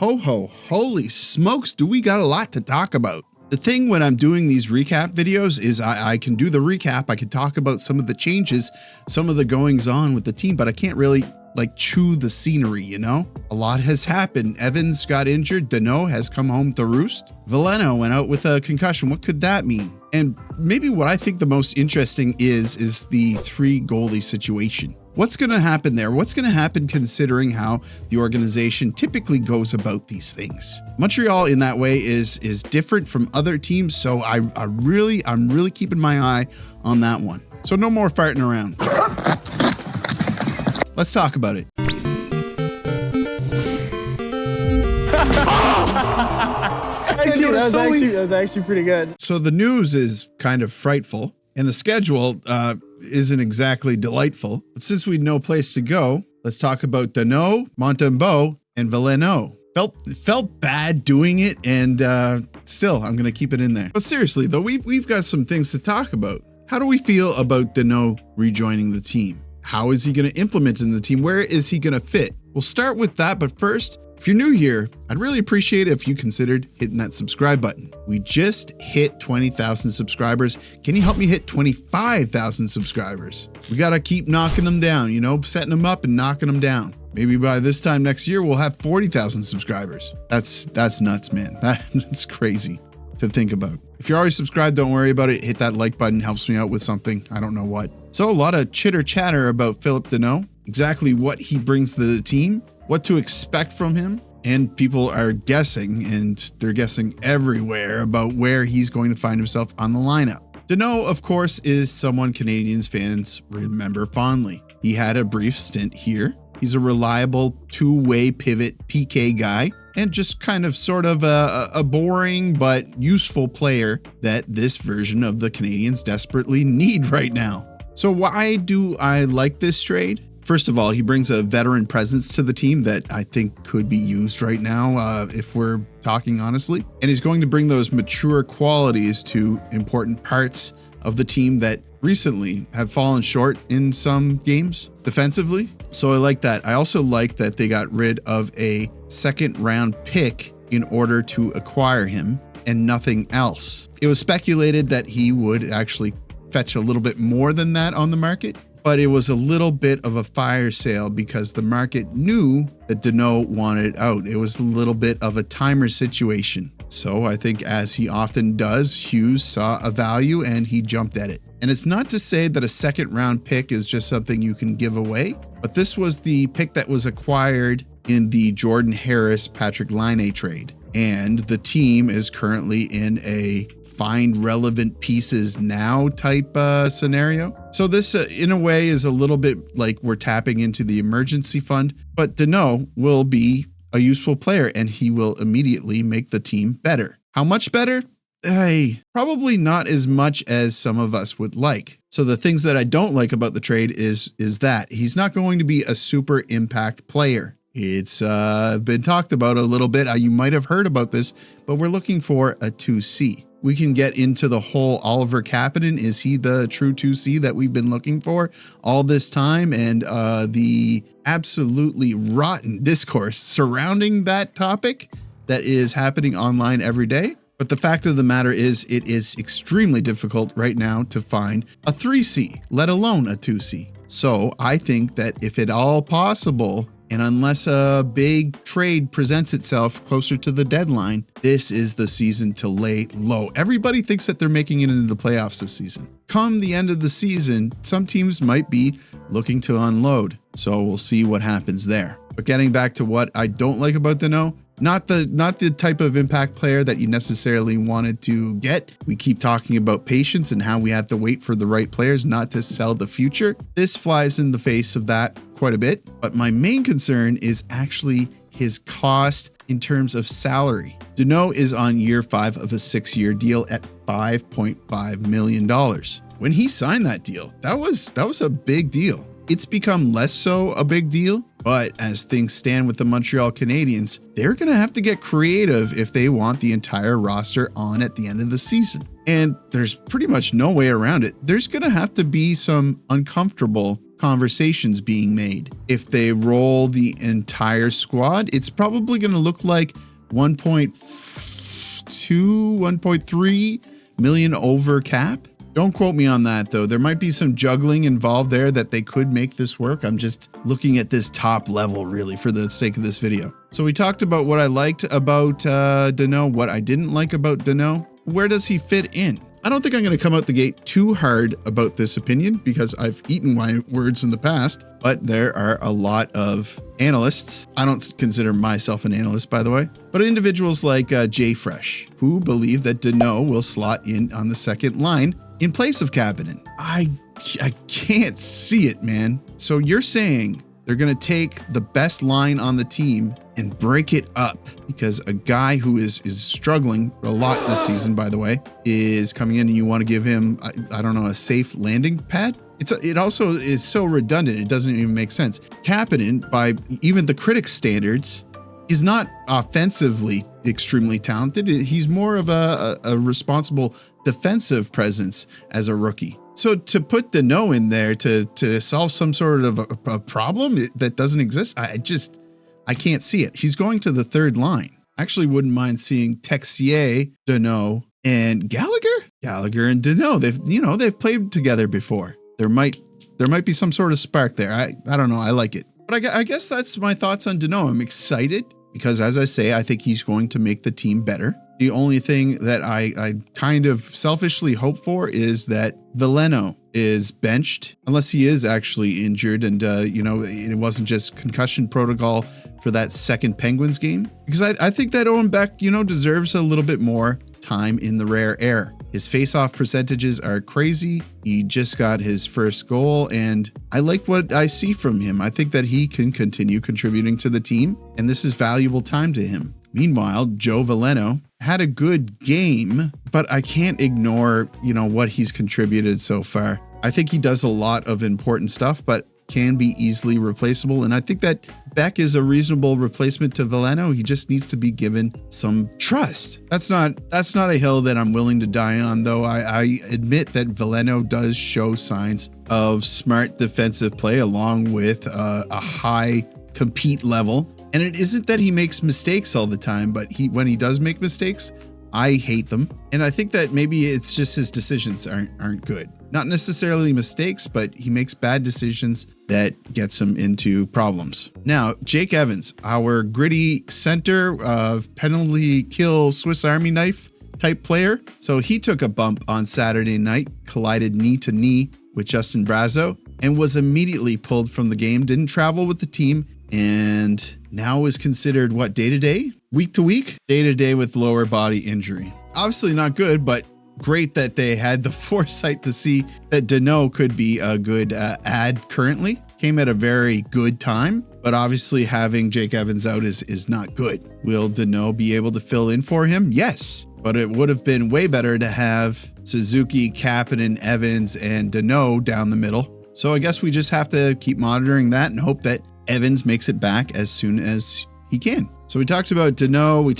Holy smokes, do we got a lot to talk about. The thing when I'm doing these recap videos is I can do the recap, I can talk about some of the changes, some of the goings on with the team, but I can't really like chew the scenery, you know? A lot has happened. Evans got injured, Danault has come home to roost, Veleno went out with a concussion. What could that mean? And maybe what I think the most interesting is the 3 goalie situation. What's going to happen there? What's going to happen considering how the organization typically goes about these things? Montreal in that way is different from other teams, so I'm really keeping my eye on that one. So no more farting around. Let's talk about it. That was actually pretty good. So the news is kind of frightful, and the schedule isn't exactly delightful. But since we'd no place to go, let's talk about Danault, Montembeault, and Valeno. Felt bad doing it, and still, I'm gonna keep it in there. But seriously, though, we've got some things to talk about. How do we feel about Danault rejoining the team? How is he going to implement in the team? Where is he going to fit? We'll start with that, but first, if you're new here, I'd really appreciate it if you considered hitting that subscribe button. We just hit 20,000 subscribers. Can you help me hit 25,000 subscribers? We got to keep knocking them down, you know, setting them up and knocking them down. Maybe by this time next year, we'll have 40,000 subscribers. That's nuts, man. That's crazy to think about. If you're already subscribed, don't worry about it. Hit that like button, helps me out with something. I don't know what. So a lot of chitter chatter about Phillip Danault, exactly what he brings to the team, what to expect from him. And people are guessing, and they're guessing everywhere about where he's going to find himself on the lineup. Danault, of course, is someone Canadiens fans remember fondly. He had a brief stint here. He's a reliable two-way pivot PK guy, and just kind of sort of a boring but useful player that this version of the Canadiens desperately need right now. So why do I like this trade? First of all, he brings a veteran presence to the team that I think could be used right now, if we're talking honestly. And he's going to bring those mature qualities to important parts of the team that recently have fallen short in some games defensively. So I like that. I also like that they got rid of a 2nd round pick in order to acquire him and nothing else. It was speculated that he would actually fetch a little bit more than that on the market, but it was a little bit of a fire sale because the market knew that Danault wanted out. It was a little bit of a timer situation. So I think, as he often does, Hughes saw a value and he jumped at it. And it's not to say that a 2nd round pick is just something you can give away, but this was the pick that was acquired in the Jordan Harris Patrick Laine trade. And the team is currently in a find relevant pieces now type scenario. So this in a way is a little bit like we're tapping into the emergency fund, but Danault will be a useful player and he will immediately make the team better. How much better? Hey, probably not as much as some of us would like. So the things that I don't like about the trade is that he's not going to be a super impact player. It's been talked about a little bit. You might have heard about this, but we're looking for a 2C. We can get into the whole Oliver Kapanen. Is he the true 2C that we've been looking for all this time? And the absolutely rotten discourse surrounding that topic that is happening online every day. But the fact of the matter is, it is extremely difficult right now to find a 3C, let alone a 2C. So I think that if at all possible, and unless a big trade presents itself closer to the deadline, this is the season to lay low. Everybody thinks that they're making it into the playoffs this season. Come the end of the season, some teams might be looking to unload. So we'll see what happens there. But getting back to what I don't like about Danault, not the type of impact player that you necessarily wanted to get. We keep talking about patience and how we have to wait for the right players, not to sell the future. This flies in the face of that quite a bit. But my main concern is actually his cost in terms of salary. Danault is on year 5 of a 6-year deal at $5.5 million. When he signed that deal, that was a big deal. It's become less so a big deal, but as things stand with the Montreal Canadiens, they're going to have to get creative if they want the entire roster on at the end of the season. And there's pretty much no way around it. There's going to have to be some uncomfortable conversations being made. If they roll the entire squad, it's probably going to look like 1.2, 1.3 million over cap. Don't quote me on that, though. There might be some juggling involved there that they could make this work. I'm just looking at this top level, really, for the sake of this video. So we talked about what I liked about Danault, what I didn't like about Danault. Where does he fit in? I don't think I'm going to come out the gate too hard about this opinion because I've eaten my words in the past, but there are a lot of analysts. I don't consider myself an analyst, by the way, but individuals like Jay Fresh, who believe that Danault will slot in on the second line in place of Kapanen. I can't see it, man. So you're saying they're going to take the best line on the team and break it up because a guy who is struggling a lot this season, by the way, is coming in and you want to give him, I don't know, a safe landing pad? It also is so redundant. It doesn't even make sense. Kapanen, by even the critics' standards, is not offensively extremely talented. He's more of a responsible defensive presence as a rookie. So to put Danault in there to solve some sort of a problem that doesn't exist, I can't see it. He's going to the third line. I actually wouldn't mind seeing Texier, Danault, and Gallagher. Gallagher and Danault. They've played together before. There might be some sort of spark there. I don't know. I like it. But I guess that's my thoughts on Danault. I'm excited because, as I say, I think he's going to make the team better. The only thing that I kind of selfishly hope for is that Veleno is benched, unless he is actually injured and, it wasn't just concussion protocol for that second Penguins game. Because I think that Owen Beck, deserves a little bit more time in the rare air. His face-off percentages are crazy. He just got his first goal, and I like what I see from him. I think that he can continue contributing to the team, and this is valuable time to him. Meanwhile, Joe Veleno had a good game, but I can't ignore, what he's contributed so far. I think he does a lot of important stuff, but can be easily replaceable. And I think that Beck is a reasonable replacement to Veleno. He just needs to be given some trust. That's not a hill that I'm willing to die on, though. I admit that Veleno does show signs of smart defensive play along with a high compete level. And it isn't that he makes mistakes all the time, but when he does make mistakes, I hate them. And I think that maybe it's just his decisions aren't good. Not necessarily mistakes, but he makes bad decisions that gets him into problems. Now, Jake Evans, our gritty center of penalty kill Swiss Army knife type player. So he took a bump on Saturday night, collided knee to knee with Justin Brazeau, and was immediately pulled from the game, didn't travel with the team, and now is considered day-to-day? Week-to-week? Day-to-day with lower body injury. Obviously not good, but great that they had the foresight to see that Danault could be a good ad currently. Came at a very good time, but obviously having Jake Evans out is not good. Will Danault be able to fill in for him? Yes, but it would have been way better to have Suzuki, Kapanen, Evans, and Danault down the middle. So I guess we just have to keep monitoring that and hope that Evans makes it back as soon as he can. So we talked about Danault. We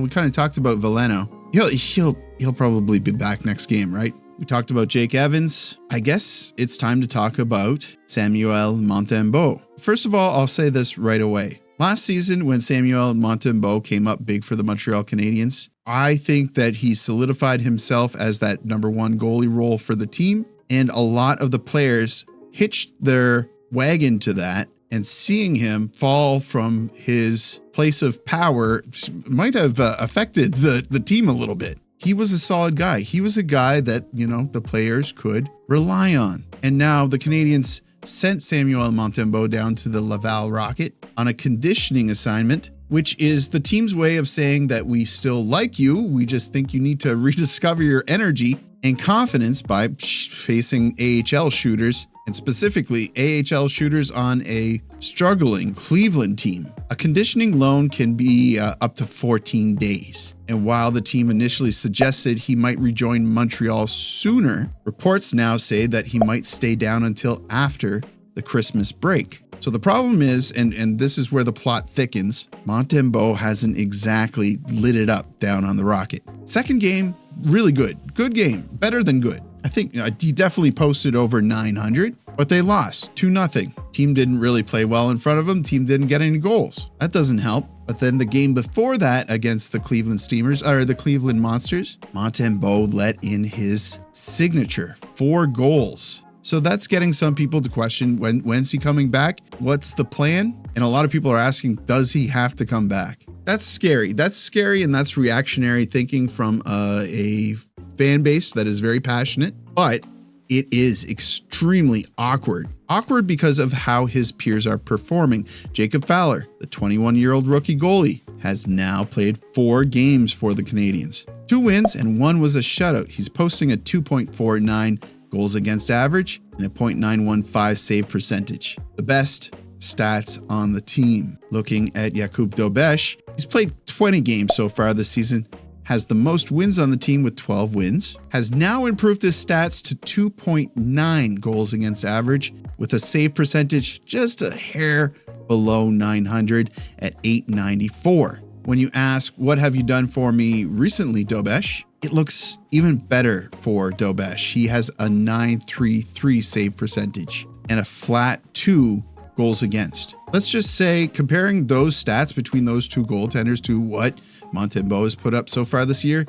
kind of talked about Veleno. He'll probably be back next game, right? We talked about Jake Evans. I guess it's time to talk about Samuel Montembeault. First of all, I'll say this right away. Last season, when Samuel Montembeault came up big for the Montreal Canadiens, I think that he solidified himself as that number one goalie role for the team. And a lot of the players hitched their wagon to that. And seeing him fall from his place of power might have affected the team a little bit. He was a solid guy. He was a guy that, the players could rely on. And now the Canadiens sent Samuel Montembeault down to the Laval Rocket on a conditioning assignment, which is the team's way of saying that we still like you. We just think you need to rediscover your energy and confidence by facing AHL shooters, and specifically AHL shooters on a struggling Cleveland team. A conditioning loan can be up to 14 days. And while the team initially suggested he might rejoin Montreal sooner, reports now say that he might stay down until after the Christmas break. So the problem is, and this is where the plot thickens, Montembeault hasn't exactly lit it up down on the Rocket. Second game, really good. Good game. Better than good. I think he definitely posted over 900. but they lost 2-0. Team didn't really play well in front of them. Team didn't get any goals. That doesn't help. But then the game before that against the Cleveland Monsters, Montembeault let in his signature 4 goals. So that's getting some people to question, when's he coming back? What's the plan? And a lot of people are asking, does he have to come back? That's scary. That's scary, and that's reactionary thinking from a fan base that is very passionate. But it is extremely awkward. Awkward because of how his peers are performing. Jakub Fowler, the 21-year-old rookie goalie, has now played 4 games for the Canadiens. 2 wins and 1 was a shutout. He's posting a 2.49 goals against average and a .915 save percentage. The best stats on the team. Looking at Jakub Dobeš, he's played 20 games so far this season, has the most wins on the team with 12 wins, has now improved his stats to 2.9 goals against average with a save percentage just a hair below 900 at 894. When you ask, what have you done for me recently, Dobeš? It looks even better for Dobeš. He has a 933 save percentage and a flat 2 goals against. Let's just say comparing those stats between those 2 goaltenders to what Montembeault has put up so far this year,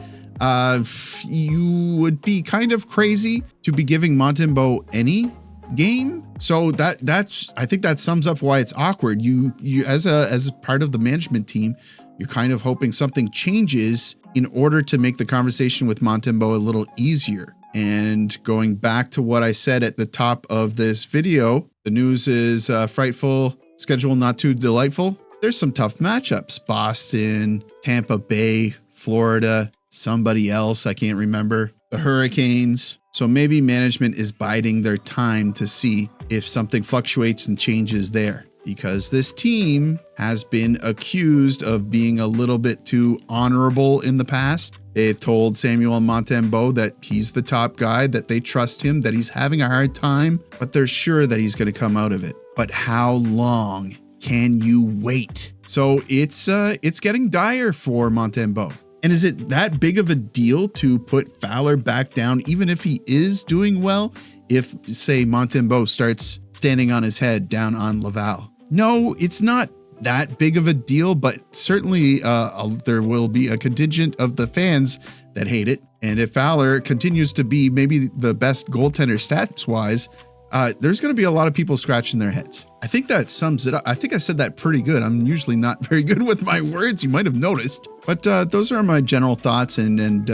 you would be kind of crazy to be giving Montembeault any game. So I think that sums up why it's awkward. You as part of the management team, you're kind of hoping something changes in order to make the conversation with Montembeault a little easier. And going back to what I said at the top of this video, the news is frightful, schedule not too delightful. There's some tough matchups. Boston, Tampa Bay, Florida, somebody else, I can't remember. The Hurricanes. So maybe management is biding their time to see if something fluctuates and changes there. Because this team has been accused of being a little bit too honorable in the past. They've told Samuel Montembeault that he's the top guy, that they trust him, that he's having a hard time, but they're sure that he's going to come out of it. But how long can you wait? So it's getting dire for Montembeault. And is it that big of a deal to put Fowler back down, even if he is doing well, if, say, Montembeault starts standing on his head down on Laval? No, it's not that big of a deal, but certainly there will be a contingent of the fans that hate it. And if Fowler continues to be maybe the best goaltender stats-wise, there's going to be a lot of people scratching their heads. I think that sums it up. I think I said that pretty good. I'm usually not very good with my words. You might have noticed. But those are my general thoughts and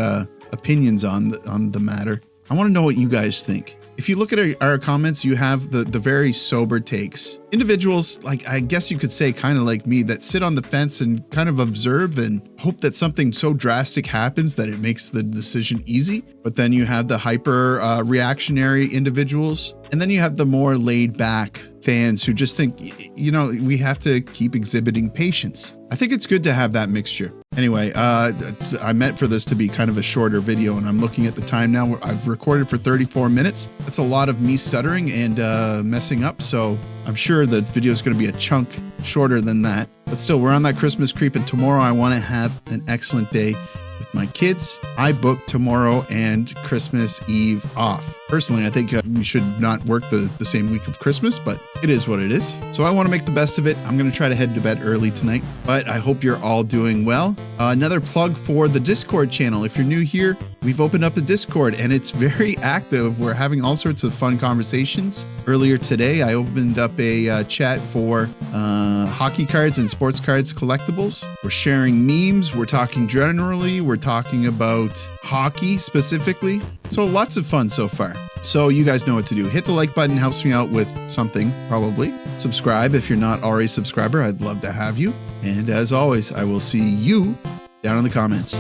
opinions on the matter. I want to know what you guys think. If you look at our comments, you have the very sober takes. Individuals, like I guess you could say kind of like me, that sit on the fence and kind of observe and hope that something so drastic happens that it makes the decision easy. But then you have the hyper reactionary individuals. And then you have the more laid back fans who just think, you know, we have to keep exhibiting patience. I think it's good to have that mixture. Anyway, I meant for this to be kind of a shorter video, and I'm looking at the time now. I've recorded for 34 minutes. That's a lot of me stuttering and messing up, so I'm sure the video is going to be a chunk shorter than that. But still, we're on that Christmas creep, and tomorrow I want to have an excellent day with my kids. I booked tomorrow and Christmas Eve off. Personally, I think we should not work the same week of Christmas, but it is what it is. So I want to make the best of it. I'm going to try to head to bed early tonight, but I hope you're all doing well. Another plug for the Discord channel. If you're new here, we've opened up the Discord and it's very active. We're having all sorts of fun conversations. Earlier today, I opened up a chat for hockey cards and sports cards collectibles. We're sharing memes. We're talking generally. We're talking about hockey specifically. So lots of fun so far. So you guys know what to do. Hit the like button, helps me out with something, probably. Subscribe if you're not already a subscriber. I'd love to have you. And as always, I will see you down in the comments.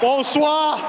Bonsoir.